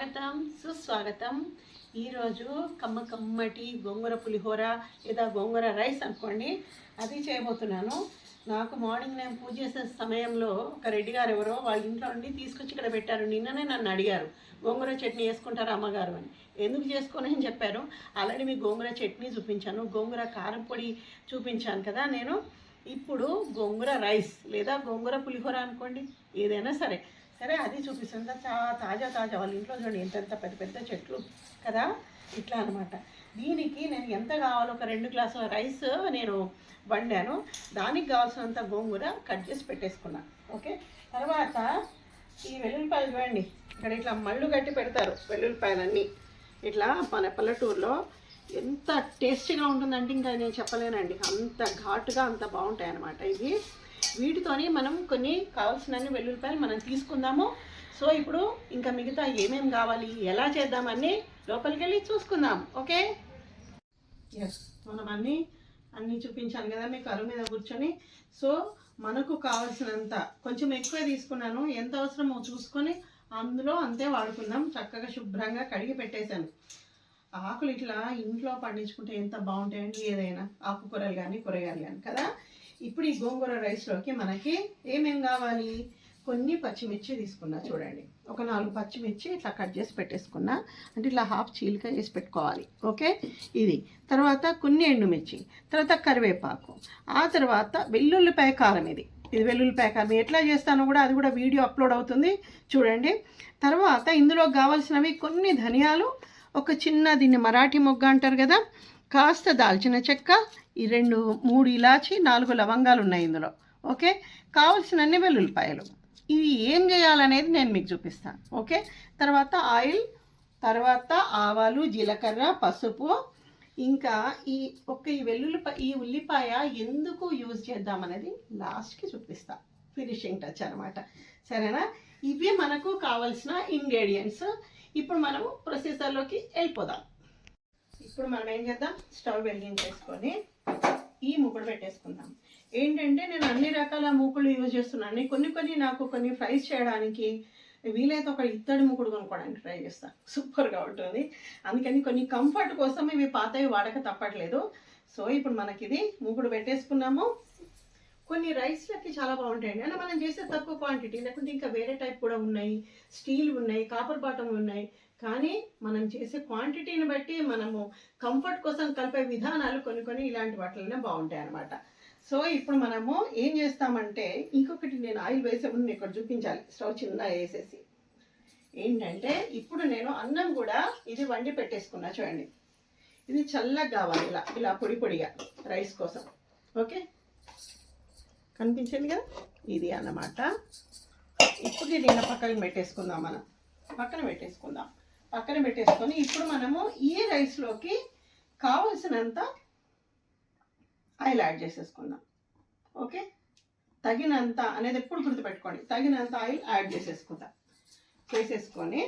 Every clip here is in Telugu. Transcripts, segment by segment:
స్వాగతం సుస్వాగతం. ఈరోజు కమ్మటి గోంగూర పులిహోర లేదా గోంగూర రైస్ అనుకోండి, అది చేయబోతున్నాను. నాకు మార్నింగ్ నేను పూజ చేసే సమయంలో ఒక రెడ్డి గారు ఎవరో వాళ్ళ ఇంట్లో నుండి తీసుకొచ్చి ఇక్కడ పెట్టారు. నిన్ననే నన్ను అడిగారు, గోంగూర చట్నీ వేసుకుంటారా అమ్మగారు అని. ఎందుకు చేసుకోని అని చెప్పారు. ఆల్రెడీ మీకు గోంగూర చట్నీ చూపించాను, గోంగూర కారం పొడి చూపించాను కదా నేను. ఇప్పుడు గోంగూర రైస్ లేదా గోంగూర పులిహోర అనుకోండి, ఏదైనా సరే అది చూపిస్తుంది. తాజా వాళ్ళ ఇంట్లో చూడండి ఎంత పెద్ద పెద్ద చెట్లు కదా, ఇట్లా అనమాట. దీనికి నేను ఎంత కావాలో ఒక 2 గ్లాసుల రైస్ నేను వండాను. దానికి కావాల్సినంత గోంగూర కట్ చేసి పెట్టేసుకున్నాను. ఓకే, తర్వాత ఈ వెల్లుల్లిపాయలు చూడండి, ఇక్కడ ఇట్లా మళ్ళు కట్టి పెడతారు వెల్లుల్లిపాయలన్నీ. ఇట్లా మన పల్లెటూరులో ఎంత టేస్టీగా ఉంటుందంటే ఇంకా నేను చెప్పలేనండి, అంత ఘాటుగా అంత బాగుంటాయి అన్నమాట ఇవి. వీటితోని మనం కొన్ని కావాల్సినన్ని వెల్లుల్లిపాయలు మనం తీసుకుందాము. సో ఇప్పుడు ఇంకా మిగతా ఏమేమి కావాలి, ఎలా చేద్దామని లోపలికి వెళ్ళి చూసుకుందాం. ఓకే, ఎస్, మనం అన్నీ చూపించాను కదా మీకు అరుగు మీద కూర్చొని. సో మనకు కావాల్సినంత కొంచెం ఎక్కువ తీసుకున్నాను, ఎంత అవసరమో చూసుకొని అందులో అంతే వాడుకుందాం. చక్కగా శుభ్రంగా కడిగి పెట్టేశాను. ఆకులు ఇట్లా ఇంట్లో పండించుకుంటే ఎంత బాగుంటాయండి, ఏదైనా ఆకుకూరలు కానీ కూరగాయలు కానీ కదా. ఇప్పుడు ఈ గోంగూర రైస్లోకి మనకి ఏమేమి కావాలి, కొన్ని పచ్చిమిర్చి తీసుకున్నా చూడండి, ఒక 4 పచ్చిమిర్చి ఇట్లా కట్ చేసి పెట్టేసుకున్నా, అంటే ఇట్లా హాఫ్ చీలిక చేసి పెట్టుకోవాలి. ఓకే, ఇది తర్వాత కొన్ని ఎండుమిర్చి, తర్వాత కరివేపాకు, ఆ తర్వాత వెల్లుల్లిపాయ కారం. ఇది వెల్లుల్లిపాయ కారం ఎట్లా చేస్తానో కూడా అది కూడా వీడియో అప్లోడ్ అవుతుంది చూడండి. తర్వాత ఇందులో కావాల్సినవి కొన్ని ధనియాలు, ఒక చిన్న దీన్ని మరాఠీ మొగ్గ అంటారు కదా, కాస్త దాల్చిన చెక్క, ఈ 2-3 ఇలాచి, 4 లవంగాలు ఉన్నాయి ఇందులో. ఓకే, కావాల్సినన్ని వెల్లుల్లిపాయలు. ఇవి ఏం చేయాలనేది నేను మీకు చూపిస్తాను. ఓకే, తర్వాత ఆయిల్, తర్వాత ఆవాలు, జీలకర్ర, పసుపు, ఇంకా ఈ ఉల్లిపాయ ఎందుకు యూజ్ చేద్దామనేది లాస్ట్కి చూపిస్తా, ఫినిషింగ్ టచ్ అనమాట. సరేనా, ఇవి మనకు కావాల్సిన ఇంగ్రీడియంట్స్. ఇప్పుడు మనము ప్రొసెసర్లోకి వెళ్ళిపోదాం. ఇప్పుడు మనం ఏం చేద్దాం, స్టవ్ వెలిగించేసుకొని ఈ మూకుడు పెట్టేసుకుందాం. ఏంటంటే నేను అన్ని రకాల మూకులు యూజ్ చేస్తున్నాను. కొన్ని ఫ్రైస్ చేయడానికి వీలైతే ఒక ఇత్తడి మూకుడు కొనుక్కోవడానికి ట్రై చేస్తాను, సూపర్గా ఉంటుంది. అందుకని కొన్ని కంఫర్ట్ కోసం ఇవి పాతవి వాడక తప్పట్లేదు. సో ఇప్పుడు మనకి ఇది మూకుడు పెట్టేసుకున్నాము. కొన్ని రైస్లకి చాలా బాగుంటాయండి, అంటే మనం చేసే తక్కువ క్వాంటిటీ, లేకుంటే ఇంకా వేరే టైప్ కూడా ఉన్నాయి, స్టీల్ ఉన్నాయి, కాపర్ బాటమ్ ఉన్నాయి. కానీ మనం చేసే క్వాంటిటీని బట్టి మనము కంఫర్ట్ కోసం కలిపే విధానాలు కొన్ని ఇలాంటి వాటిలోనే బాగుంటాయి అన్నమాట. సో ఇప్పుడు మనము ఏం చేస్తామంటే, ఇంకొకటి నేను ఆయిల్ వేసే ముందు ఇక్కడ చూపించాలి. స్టవ్ చిన్న వేసేసి ఏంటంటే, ఇప్పుడు నేను అన్నం కూడా ఇది వండి పెట్టేసుకున్నా చూడండి. ఇది చల్లగా కావాలి, ఇలా పొడిగా రైస్ కోసం. ఓకే, కనిపించింది కదా, ఇది అన్నమాట. ఇప్పుడు ఇది ఇలా పక్కన పెట్టేసుకుందాం. పక్కన పెట్టేసుకొని ఇప్పుడు మనము ఈ రైస్లోకి కావలసినంత ఆయిల్ యాడ్ చేసేసుకుందాం. ఓకే, తగినంత అనేది ఎప్పుడు గుర్తుపెట్టుకోండి, తగినంత ఆయిల్ యాడ్ చేసేసుకొని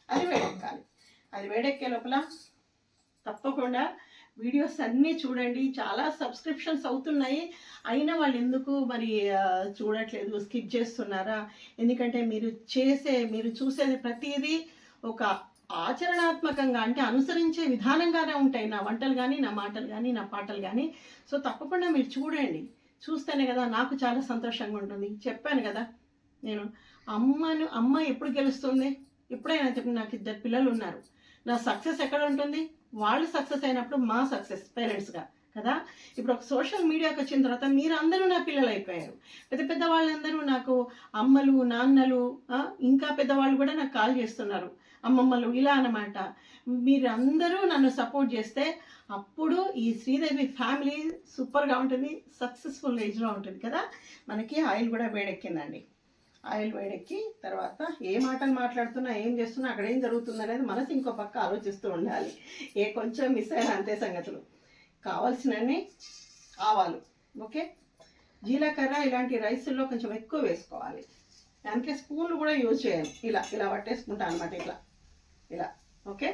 అది వేడెక్కాలి. అది వేడెక్కే లోపల తప్పకుండా వీడియోస్ అన్నీ చూడండి. చాలా సబ్స్క్రిప్షన్స్ అవుతున్నాయి, అయినా వాళ్ళు ఎందుకు మరి చూడట్లేదు, స్కిప్ చేస్తున్నారా? ఎందుకంటే మీరు చూసేది ప్రతిదీ ఒక ఆచరణాత్మకంగా, అంటే అనుసరించే విధానంగానే ఉంటాయి నా వంటలు కానీ, నా మాటలు కానీ, నా పాటలు కానీ. సో తప్పకుండా మీరు చూడండి, చూస్తేనే కదా నాకు చాలా సంతోషంగా ఉంటుంది. చెప్పాను కదా నేను, అమ్మ ఎప్పుడు గెలుస్తుంది? ఎప్పుడైనా చెప్పి నాకు 2 పిల్లలు ఉన్నారు. నా సక్సెస్ ఎక్కడ ఉంటుంది? వాళ్ళు సక్సెస్ అయినప్పుడు మా సక్సెస్ పేరెంట్స్గా కదా. ఇప్పుడు ఒక సోషల్ మీడియాకి వచ్చిన తర్వాత మీరు అందరూ నా పిల్లలు అయిపోయారు. పెద్ద వాళ్ళందరూ నాకు అమ్మలు, నాన్నలు, ఇంకా పెద్దవాళ్ళు కూడా నాకు కాల్ చేస్తున్నారు, అమ్మమ్మలు, ఇలా అన్నమాట. మీరందరూ నన్ను సపోర్ట్ చేస్తే అప్పుడు ఈ శ్రీదేవి ఫ్యామిలీ సూపర్గా ఉంటుంది, సక్సెస్ఫుల్ ఏజ్లో ఉంటుంది కదా. మనకి ఆయిల్ కూడా వేడెక్కిందండి. ఆయిల్ వేడెక్కి తర్వాత ఏ మాటలు మాట్లాడుతున్నా, ఏం చేస్తున్నా, అక్కడ ఏం జరుగుతుంది అనేది మనసు ఇంకో పక్క ఆలోచిస్తూ ఉండాలి. కొంచెం మిస్ అయినా అంతే సంగతులు. కావాల్సినన్ని ఆవాలు, ఓకే, జీలకర్ర, ఇలాంటి రైస్లో కొంచెం ఎక్కువ వేసుకోవాలి. దానికి స్పూన్లు కూడా యూజ్ చేయాలి. ఇలా పట్టేసుకుంటాను అనమాట, ఇలా. ఓకే,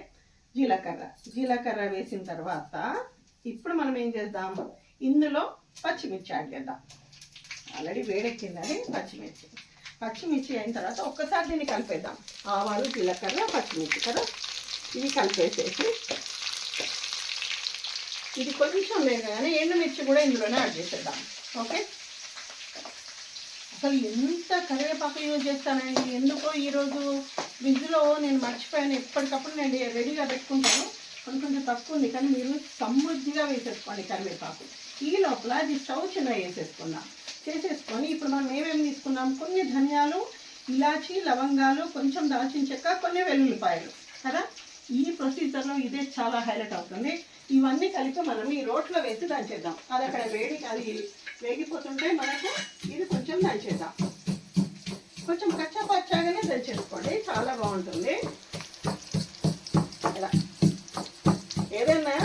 జీలకర్ర వేసిన తర్వాత ఇప్పుడు మనం ఏం చేద్దాం, ఇందులో పచ్చిమిర్చి యాడ్ చేద్దాం. ఆల్రెడీ వేడెక్కిందని పచ్చిమిర్చి అయిన తర్వాత ఒక్కసారి దీన్ని కలిపేద్దాం. ఆవాలు, జీలకర్ర, పచ్చిమిర్చి కదా, ఇవి కలిపేసేసి ఇది కొంచెం వేగగానే ఎండుమిర్చి కూడా ఇందులోనే యాడ్ చేసేద్దాం. ఓకే, అసలు ఎంత కరివేపాకు యూజ్ చేస్తానండి. ఎందుకో ఈరోజు ఫ్రిడ్జ్లో నేను మర్చిపోయాను. ఎప్పటికప్పుడు నేను రెడీగా పెట్టుకుంటాను. కొంచెం తక్కువ ఉంది, కానీ మీరు సమృద్ధిగా వేసేసుకోండి కరివేపాకు. ఈ లోపల అది స్టవ్ చిన్న చేసేసుకొని ఇప్పుడు మనం ఏమేమి తీసుకున్నాం, కొన్ని ధనియాలు, ఇలాచి, లవంగాలు, కొంచెం దాల్చిన చెక్క, కొన్ని వెల్లుల్లిపాయలు కదా. ఈ ప్రొసీజర్లో ఇదే చాలా హైలైట్ అవుతుంది. ఇవన్నీ కలిపి మనం ఈ రోట్లో వేసి దంచేద్దాం. అది అక్కడ అది వేగిపోతుంటే మనకు ఇది కొంచెం దంచేద్దాం. కొంచెం కచ్చా పచ్చాగానే దంచేసుకోండి, చాలా బాగుంటుంది. ఇలా ఏదైనా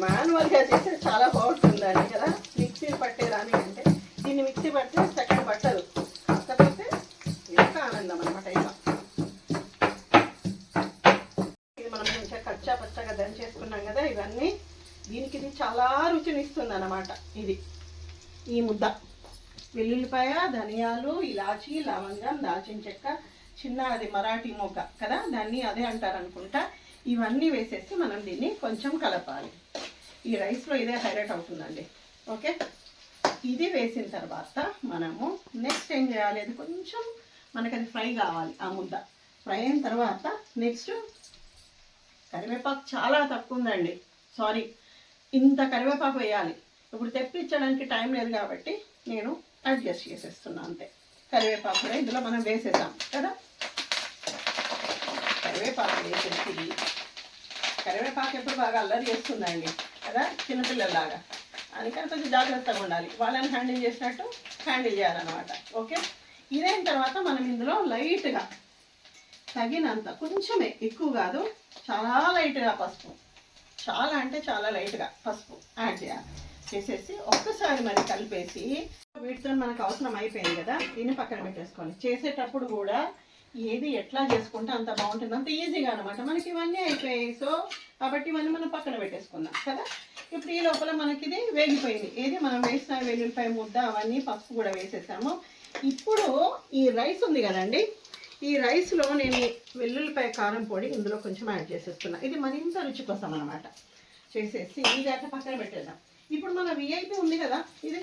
మాన్యువల్గా చేస్తే చాలా బాగుంటుందండి కదా, మిక్సీ పట్టేదాని అంటే. దీన్ని మిక్సీ పడితే సెకండ్ పట్టదు, కాకపోతే ఇంకా ఆనందం అనమాట. ఇలా ఇది మనం కొంచెం కచ్చా పచ్చగా దంచేసుకున్నాం కదా, ఇవన్నీ దీనికి ఇది చాలా రుచినిస్తుంది అన్నమాట. ఇది ఈ ముద్ద వెల్లుల్లిపాయ, ధనియాలు, ఇలాచి, లవంగం, దాల్చిన చెక్క, చిన్న అది మరాఠీ మొగ్గ కదా, దాన్ని అదే అంటారు అనుకుంటా. ఇవన్నీ వేసేసి మనం దీన్ని కొంచెం కలపాలి. ఈ రైస్లో ఇదే హైలైట్ అవుతుందండి. ఓకే, ఇది వేసిన తర్వాత మనము నెక్స్ట్ ఏం చేయాలి, అది కొంచెం మనకు అది ఫ్రై కావాలి. ఆ ముద్ద ఫ్రై అయిన తర్వాత నెక్స్ట్ కరివేపాకు చాలా తక్కువ ఉందండి. సారీ, ఇంత కరివేపాకు వేయాలి. ఇప్పుడు తెప్పించడానికి టైం లేదు కాబట్టి నేను అడ్జస్ట్ చేసేస్తున్నాను అంతే. కరివేపాకు కూడా ఇందులో మనం వేసేద్దాం కదా. కరివేపాకు వేసేసి, కరివేపాకు ఎప్పుడు బాగా అల్లరి చేస్తుందండి కదా చిన్నపిల్లల్లాగా, అందుకని కొంచెం జాగ్రత్తగా ఉండాలి. వాళ్ళని హ్యాండిల్ చేసినట్టు హ్యాండిల్ చేయాలన్నమాట. ఓకే, ఇదైన తర్వాత మనం ఇందులో లైట్గా తగినంత, కొంచెమే, ఎక్కువ కాదు, చాలా లైట్గా పసుపు, చాలా అంటే చాలా లైట్గా పసుపు యాడ్ చేయాలి. చేసేసి ఒక్కసారి మరి కలిపేసి, వీటితో మనకు అవసరం అయిపోయింది కదా, దీన్ని పక్కన పెట్టేసుకోవాలి. చేసేటప్పుడు కూడా ఏది ఎట్లా చేసుకుంటే అంత బాగుంటుంది, అంత ఈజీగా అనమాట. మనకి ఇవన్నీ అయిపోయాయి, సో కాబట్టి ఇవన్నీ మనం పక్కన పెట్టేసుకుందాం కదా. ఇప్పుడు ఈ లోపల మనకి ఇది వేగిపోయింది. ఏది మనం వేసిన వెల్లుల్లిపాయ ముద్ద, అవన్నీ పసుపు కూడా వేసేసాము. ఇప్పుడు ఈ రైస్ ఉంది కదండి, ఈ రైస్లో నేను వెల్లుల్లిపాయ కారం పొడి ఇందులో కొంచెం యాడ్ చేసేస్తున్నా. ఇది మరింత రుచి కోసం అనమాట. చేసేసి ఇది అట్లా పక్కన పెట్టేద్దాం. ఇప్పుడు మన విఐపి ఉంది కదా, ఇది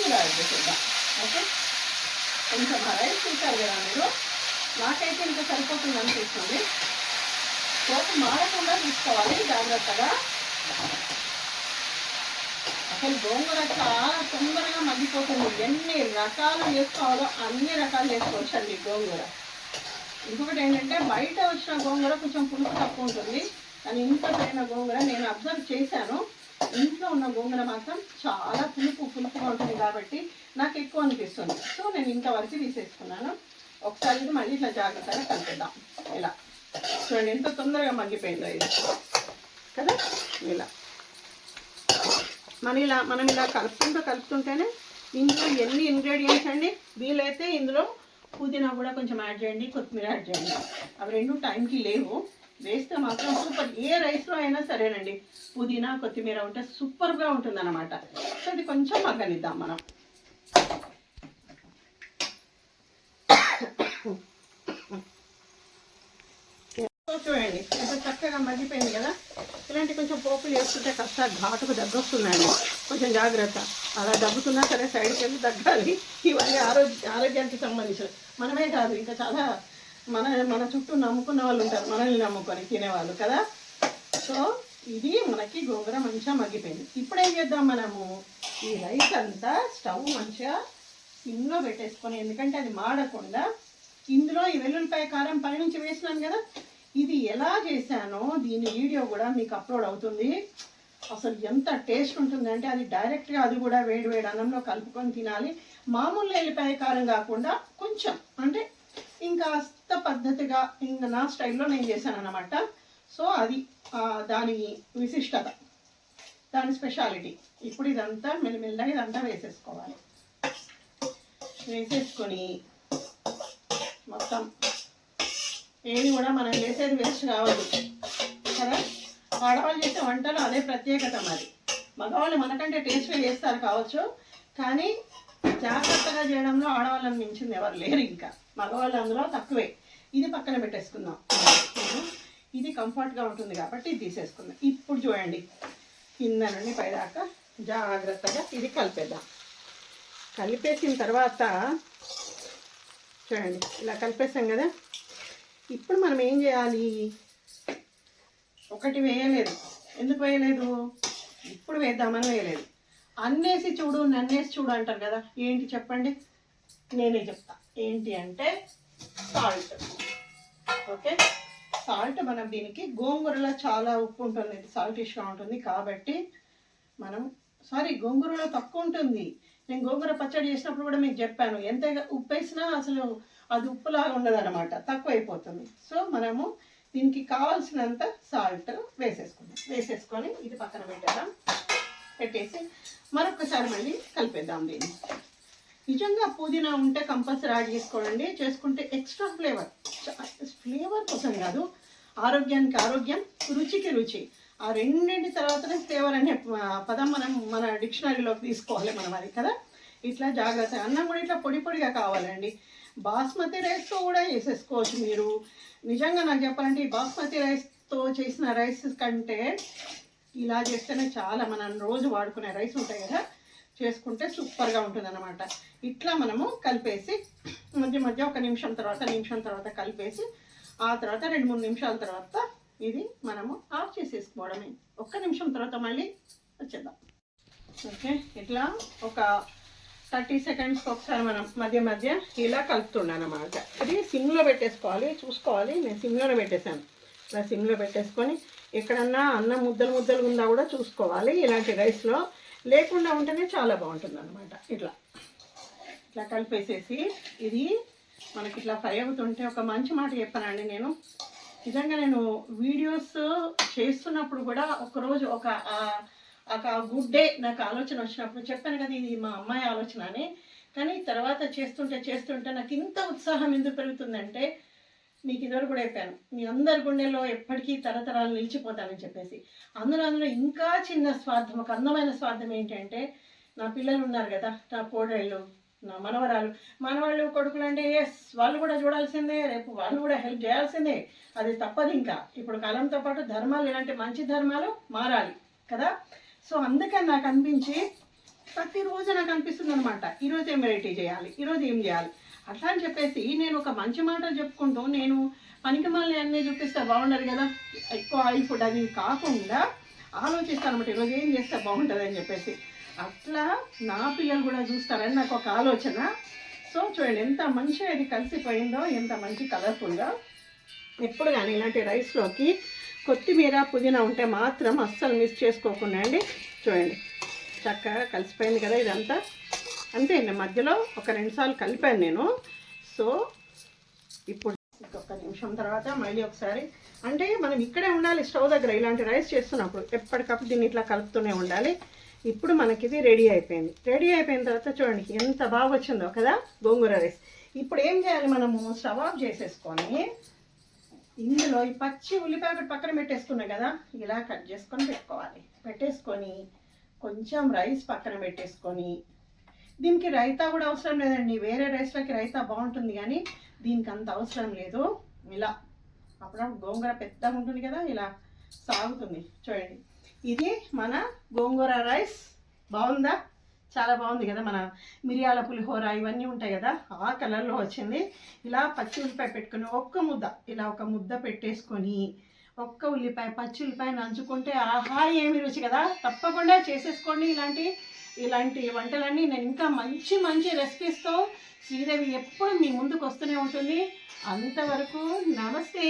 కూడా యాడ్ చేసేద్దాం. ఓకే, కొంచెం రైస్ చూసారు కదా మీరు, నాకైతే ఇంకా సరిపోతుంది అనిపిస్తుంది. పోపు మారకుండా తీసుకోవాలి జాగ్రత్తగా. అసలు గోంగూర చాలా తొందరగా మగ్గిపోతుంది. ఎన్ని రకాలు చేసుకోవాలో అన్ని రకాలు చేసుకోవచ్చండి గోంగూర. ఇంకొకటి ఏంటంటే, బయట వచ్చిన గోంగూర కొంచెం పులుపు తక్కువ ఉంటుంది, కానీ ఇంట్లో పెట్టిన గోంగూర నేను అబ్జర్వ్ చేశాను. ఇంట్లో ఉన్న గోంగూర మాత్రం చాలా పులుపుగా ఉంటుంది కాబట్టి నాకు ఎక్కువ అనిపిస్తుంది. సో నేను ఇంతవరకు తీసేసుకున్నాను. ఒకసారి ఇది మళ్ళీ ఇట్లా జాగ్రత్తగా కలిపేద్దాం. ఇలా చూడండి ఎంత తొందరగా మగ్గిపోయిందో ఇది కదా. ఇలా మనం ఇలా కలుపుతుంటేనే ఇందులో ఎన్ని ఇంగ్రీడియంట్స్ అండి. వీలైతే ఇందులో పుదీనా కూడా కొంచెం యాడ్ చేయండి, కొత్తిమీర యాడ్ చేయండి. అవి రెండు టైంకి లేవు, వేస్తే మాత్రం సూపర్. ఏ రైస్లో అయినా సరేనండి, పుదీనా కొత్తిమీర ఉంటే సూపర్గా ఉంటుంది అన్నమాట. సో ఇది కొంచెం మగ్గనిద్దాం మనం. చూడండి ఎంత చక్కగా మగ్గిపోయింది కదా. ఇలాంటి కొంచెం పోపులు వేస్తుంటే కాస్త ఘాటుకు దగ్గొస్తుందండి, కొంచెం జాగ్రత్త. అలా దగ్గుతున్నా సరే సైడ్కి వెళ్ళి దగ్గాలి. ఇవన్నీ ఆరోగ్యానికి సంబంధించిన, మనమే కాదు ఇంకా చాలా మన చుట్టూ నమ్ముకున్న వాళ్ళు ఉంటారు, మనల్ని నమ్ముకొని తినేవాళ్ళు కదా. సో ఇది మనకి గోంగూర మంచిగా మగ్గిపోయింది. ఇప్పుడు ఏం చేద్దాం, మనము ఈ రైస్ అంతా స్టవ్ మంచిగా సిమ్లో పెట్టేసుకొని, ఎందుకంటే అది మాడకుండా. ఇందులో ఈ వెల్లుల్లిపాయ కారం పైనుంచి వేసినాను కదా, ఇది ఎలా చేశానో దీని వీడియో కూడా మీకు అప్లోడ్ అవుతుంది. అసలు ఎంత టేస్ట్ ఉంటుందంటే, అది డైరెక్ట్గా అది కూడా వేడి వేడి అన్నంలో కలుపుకొని తినాలి. మామూలు వెల్లిపాయ కారం కాకుండా కొంచెం అంటే ఇంకాస్త పద్ధతిగా ఇంకా నా స్టైల్లో నేను చేశాను అన్నమాట. సో అది దాని విశిష్టత, దాని స్పెషాలిటీ. ఇప్పుడు ఇదంతా మెల్లమెల్లగా ఇదంతా వేసేసుకోవాలి. వేసేసుకొని మొత్తం ఏది కూడా మనం చేసేది వేస్ట్ కావద్దు కదా. ఆడవాళ్ళు చేసే వంటలు అదే ప్రత్యేకత. మరి మగవాళ్ళు మనకంటే టేస్ట్గా చేస్తారు కావచ్చు, కానీ జాగ్రత్తగా చేయడంలో ఆడవాళ్ళని మించింది ఎవరు లేరు, ఇంకా మగవాళ్ళు అందులో తక్కువే. ఇది పక్కన పెట్టేసుకుందాం. ఇది కంఫర్ట్గా ఉంటుంది కాబట్టి ఇది తీసేసుకుందాం. ఇప్పుడు చూడండి, కింద నుండి పైదాకా జాగ్రత్తగా ఇది కలిపేద్దాం. కలిపేసిన తర్వాత చూడండి ఇలా కలిపేసాం కదా. ఇప్పుడు మనం ఏం చేయాలి, ఒకటి వేయలేదు. ఎందుకు వేయలేదు, ఇప్పుడు వేద్దామని వేయలేదు. అన్నేసి చూడు నన్నేసి చూడు అంటారు కదా, ఏంటి చెప్పండి, నేనే చెప్తా. ఏంటి అంటే సాల్ట్. ఓకే, సాల్ట్ మనం దీనికి గోంగూరలో చాలా ఉప్పు ఉంటుంది, సాల్ట్ ఇష్గా ఉంటుంది కాబట్టి మనం గోంగూరలో తక్కువ ఉంటుంది. నేను గోంగూర పచ్చడి చేసినప్పుడు కూడా మీకు చెప్పాను, ఎంత ఉప్పు వేసినా అసలు అది ఉప్పులాగా ఉండదు అనమాట, తక్కువ అయిపోతుంది. సో మనము దీనికి కావాల్సినంత సాల్ట్ వేసేసుకొని ఇది పక్కన పెట్టేసి మరొకసారి మళ్ళీ కలిపేద్దాం. దీన్ని నిజంగా పుదీనా ఉంటే కంపల్సరీ యాడ్ చేసుకోండి, చేసుకుంటే ఎక్స్ట్రా ఫ్లేవర్ కోసం కాదు, ఆరోగ్యానికి ఆరోగ్యం, రుచికి రుచి. ఆ రెండింటి తర్వాతనే ఫ్లేవర్ అనే పదం మనం మన డిక్షనరీలోకి తీసుకోవాలి మనం, అది కదా. ఇట్లా జాగ్రత్తగా అన్నం కూడా ఇట్లా పొడి పొడిగా కావాలండి. బాస్మతి రైస్తో కూడా చేసేసుకోవచ్చు మీరు. నిజంగా నాకు చెప్పాలంటే ఈ బాస్మతి రైస్తో చేసిన రైస్ కంటే ఇలా చేస్తేనే చాలా, మనం రోజు వాడుకునే రైస్ ఉంటాయి కదా, చేసుకుంటే సూపర్గా ఉంటుంది అనమాట. ఇట్లా మనము కలిపేసి మధ్య మధ్య ఒక నిమిషం తర్వాత కలిపేసి ఆ తర్వాత 2-3 నిమిషాల తర్వాత ఇది మనము ఆఫ్ చేసేసుకోవడమే. 1 నిమిషం తర్వాత మళ్ళీ వచ్చేద్దాం. ఓకే, ఇట్లా ఒక 30 సెకండ్స్కి ఒకసారి మనం మధ్య మధ్య ఇలా కలుపుతున్నాను అన్నమాట. ఇది సిమ్లో పెట్టేసుకోవాలి, చూసుకోవాలి. నేను సిమ్లోనే పెట్టేశాను. ఇలా సిమ్లో పెట్టేసుకొని ఎక్కడన్నా అన్నం ముద్దలు ఉందా కూడా చూసుకోవాలి. ఇలాంటి రైస్లో లేకుండా ఉంటేనే చాలా బాగుంటుంది అనమాట. ఇట్లా కలిపేసేసి ఇది మనకి ఇట్లా ఫ్రై అవుతుంటే ఒక మంచి మాట చెప్పానండి నేను. నిజంగా నేను వీడియోస్ చేస్తున్నప్పుడు కూడా ఒకరోజు ఒక గుడ్ డే నాకు ఆలోచన వచ్చినప్పుడు చెప్పాను కదా, ఇది మా అమ్మాయి ఆలోచన అని. కానీ తర్వాత చేస్తుంటే నాకు ఇంత ఉత్సాహం ఎందుకు పెరుగుతుందంటే, మీకు ఇదివరకు కూడా చెప్పాను, మీ అందరి గుండెల్లో ఎప్పటికీ తరతరాలు నిలిచిపోతానని చెప్పేసి. అందులో ఇంకా చిన్న స్వార్థం, ఒక అందమైన స్వార్థం ఏంటంటే, నా పిల్లలు ఉన్నారు కదా, నా కోడళ్ళు, నా మనవాళ్ళు కొడుకులు అంటే వాళ్ళు కూడా చూడాల్సిందే, రేపు వాళ్ళు కూడా హెల్ప్ చేయాల్సిందే, అది తప్పదు. ఇంకా ఇప్పుడు కాలంతో పాటు ధర్మాలు, ఇలాంటి మంచి ధర్మాలు మారాలి కదా. సో అందుకని నాకు అనిపించి ప్రతిరోజు నాకు అనిపిస్తుంది అనమాట, ఈరోజు ఏం వెరైటీ చేయాలి, ఈరోజు ఏం చేయాలి అట్లా అని చెప్పేసి. నేను ఒక మంచి మాటలు చెప్పుకుంటూ నేను పనికి మళ్ళీ అన్నీ చూపిస్తే బాగుండదు కదా, ఎక్కువ ఆయిల్ ఫుడ్ అది కాకుండా ఆలోచిస్తాను అనమాట, ఈరోజు ఏం చేస్తే బాగుంటుంది అని చెప్పేసి. అట్లా నా పిల్లలు కూడా చూస్తారని నాకు ఒక ఆలోచన. సో చూడండి ఎంత మంచిగా ఇది కలిసిపోయిందో, ఎంత మంచి కలర్ఫుల్గా. ఎప్పుడు కానీ ఇలాంటి రైస్లోకి కొత్తిమీర పుదీనా ఉంటే మాత్రం అస్సలు మిస్ చేసుకోకుండా అండి. చూడండి చక్కగా కలిసిపోయింది కదా ఇదంతా. అంతే, నేను మధ్యలో ఒక 2 సార్లు కలిపాను నేను. సో ఇప్పుడు ఇంకొక నిమిషం తర్వాత మళ్ళీ ఒకసారి, అంటే మనం ఇక్కడే ఉండాలి స్టవ్ దగ్గర ఇలాంటి రైస్ చేస్తున్నప్పుడు, ఎప్పటికప్పుడు దీన్ని ఇట్లా కలుపుతూనే ఉండాలి. ఇప్పుడు మనకి ఇది రెడీ అయిపోయింది. రెడీ అయిపోయిన తర్వాత చూడండి ఎంత బాగా వచ్చిందో కదా గోంగూర రైస్. ఇప్పుడు ఏం చేయాలి, మనము స్టవ్ ఆఫ్ చేసేసుకొని ఇందులో ఈ పచ్చి ఉల్లిపాయ పక్కన పెట్టేసుకున్నాం కదా, ఇలా కట్ చేసుకొని పెట్టేసుకొని కొంచెం రైస్ పక్కన పెట్టేసుకొని, దీనికి రైతా కూడా అవసరం లేదండి, వేరే రైస్లోకి రైతా బాగుంటుంది కానీ దీనికి అంత అవసరం లేదు. ఇలా అప్పుడప్పుడు గోంగూర పెద్దగా ఉంటుంది కదా, ఇలా సాగుతుంది. చూడండి ఇది మన గోంగూర రైస్. బాగుందా, చాలా బాగుంది కదా. మన మిరియాల పులిహోర ఇవన్నీ ఉంటాయి కదా, ఆ కలర్లో వచ్చింది. ఇలా పచ్చి ఉల్లిపాయ పెట్టుకొని ఒక ముద్ద పెట్టేసుకొని ఒక్క ఉల్లిపాయ పచ్చి ఉల్లిపాయ నంచుకుంటే ఆహా ఏమి రుచి కదా. తప్పకుండా చేసేసుకోండి ఇలాంటి వంటలన్నీ. నేను ఇంకా మంచి రెసిపీస్తో శ్రీదేవి ఎప్పుడు మీ ముందుకు వస్తూనే ఉంటుంది. అంతవరకు నమస్తే.